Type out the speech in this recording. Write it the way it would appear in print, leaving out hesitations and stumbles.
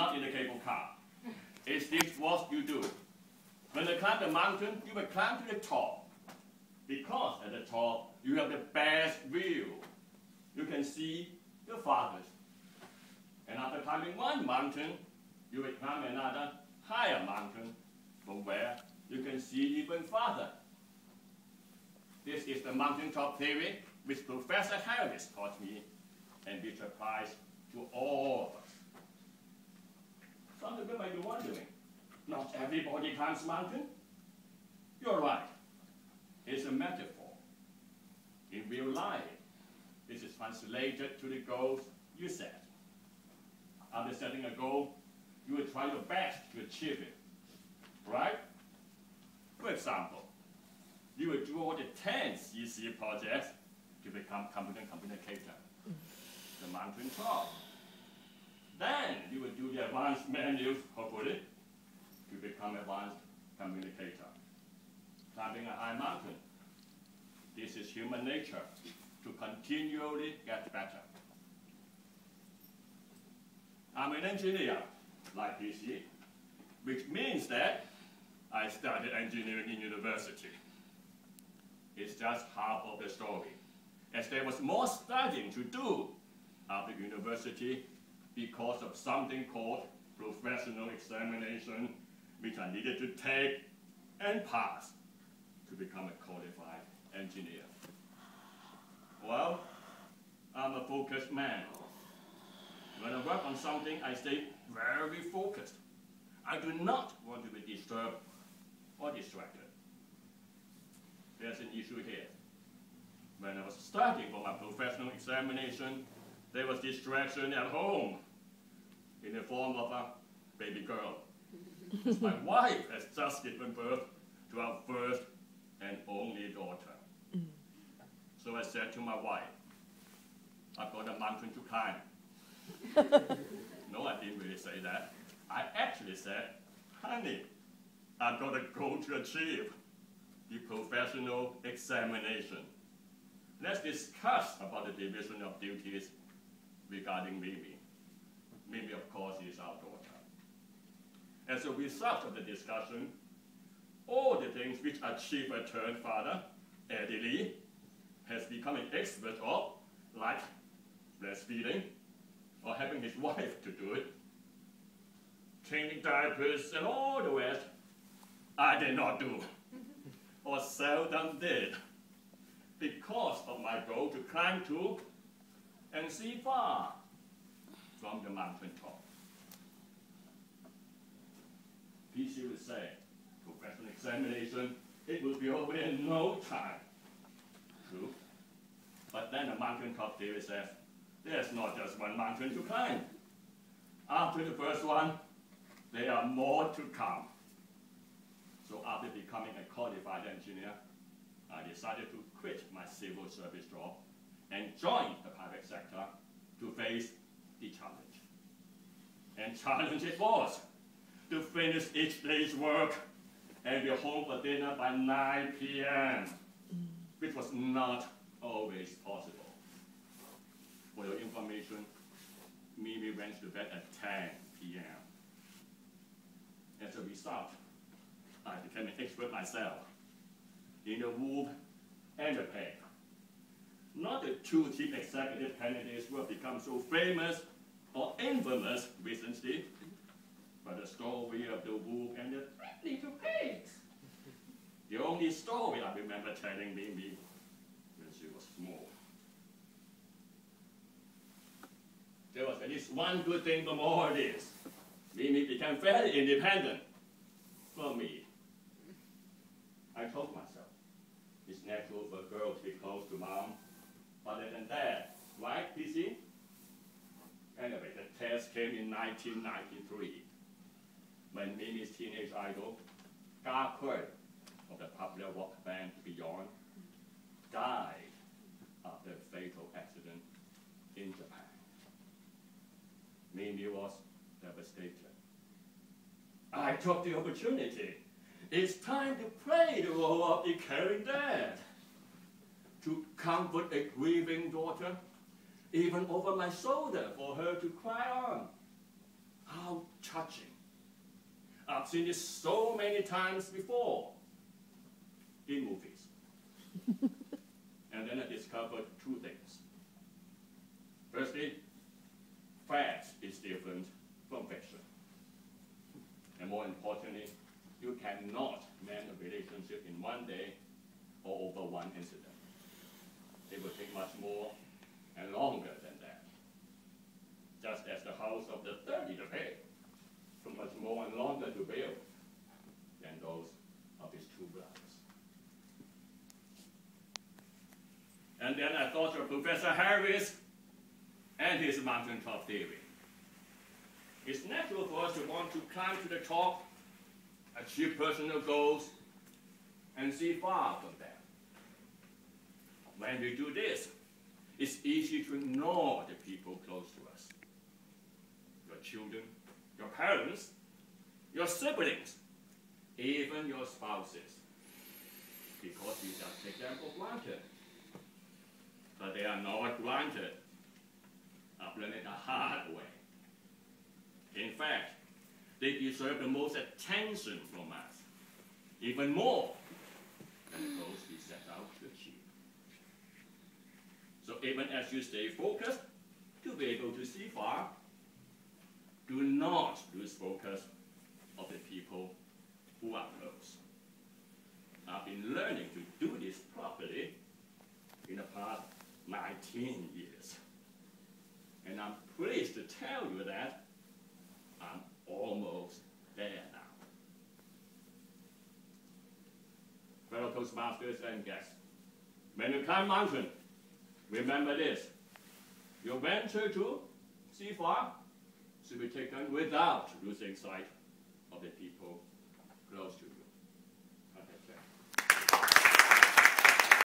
not in the cable car. Is this what you do? When you climb the mountain, you will climb to the top. Because at the top, you have the best view. You can see the farthest. And after climbing one mountain, you will climb another higher mountain from where you can see even farther. This is the mountaintop theory which Professor Harris taught me and which applies to all of us. Some of you might be wondering, not everybody climbs mountain? You're right. It's a metaphor. In real life, this is translated to the goals you set. After setting a goal, you will try your best to achieve it, right? For example, you will do all the 10 CC projects to become competent communicator, the mountain top. Then you will do the advanced manuals, hopefully, to become advanced communicator. Climbing a high mountain. This is human nature, to continually get better. I'm an engineer, like PC, which means that I studied engineering in university. It's just half of the story, as there was more studying to do after university because of something called professional examination, which I needed to take and pass to become a qualified engineer. Well, I'm a focused man. When I work on something, I stay very focused. I do not want to be disturbed or distracted. There's an issue here. When I was studying for my professional examination, there was distraction at home in the form of a baby girl. My wife has just given birth to our first and only daughter. So I said to my wife, I've got a mountain to climb. No, I didn't really say that. I actually said, honey, I've got a goal to achieve, the professional examination. Let's discuss about the division of duties regarding Mimi. Mimi, of course, is our daughter. As a result of the discussion, all the things which a achiever turned father, Eddie Lee, has become an expert of, like breastfeeding, or having his wife to do it, changing diapers, and all the rest, I did not do, or seldom did, because of my goal to climb to and see far from the mountain top. PC would say, professional examination, it will be over in no time. True. But then the mountain top theory says, there's not just one mountain to climb. After the first one, there are more to come. So after becoming a qualified engineer, I decided to quit my civil service job and join the private sector to face the challenge. And challenge it was to finish each day's work and be home for dinner by 9 p.m., which was not always possible. For your information, Mimi went to bed at 10 p.m. As a result, I became an expert myself in the WOV and the pay. Not the two chief executive candidates who have become so famous or infamous recently, but the story of the WOV and the 3 little pigs. The only story I remember telling Mimi when she was small. There was at least one good thing from all this. Mimi became very independent from me. I told myself, it's natural for a girl to be close to mom, other than that, right, PC? Anyway, the test came in 1993, when Mimi's teenage idol, Ga of the popular rock band Beyond, died after a fatal accident in Japan. Mimi was devastated. I took the opportunity. It's time to play the role of the caring dad, to comfort a grieving daughter, even over my shoulder for her to cry on. How touching. I've seen this so many times before in movies. And then I discovered two things. Firstly, fact is different from fiction. And more importantly, you cannot mend a relationship in one day or over one incident. It will take much more and longer than that. Just as the house of the 30 to pay took much more and longer to build than those of his two brothers. And then I thought of Professor Harris and his mountaintop theory. It's natural for us to want to climb to the top, achieve personal goals, and see far from them. When we do this, it's easy to ignore the people close to us. Your children, your parents, your siblings, even your spouses, because you just take them for granted. But they are not granted. I've learned it the hard way. In fact, they deserve the most attention from us, even more than those we set out to achieve. So even as you stay focused to be able to see far, do not lose focus of the people who are close. I've been learning to do this properly in the past 19 years. And I'm pleased to tell you that I'm almost there now. Fellow Toastmasters and guests, when you climb mountain, remember this. Your venture to see far should be taken without losing sight of the people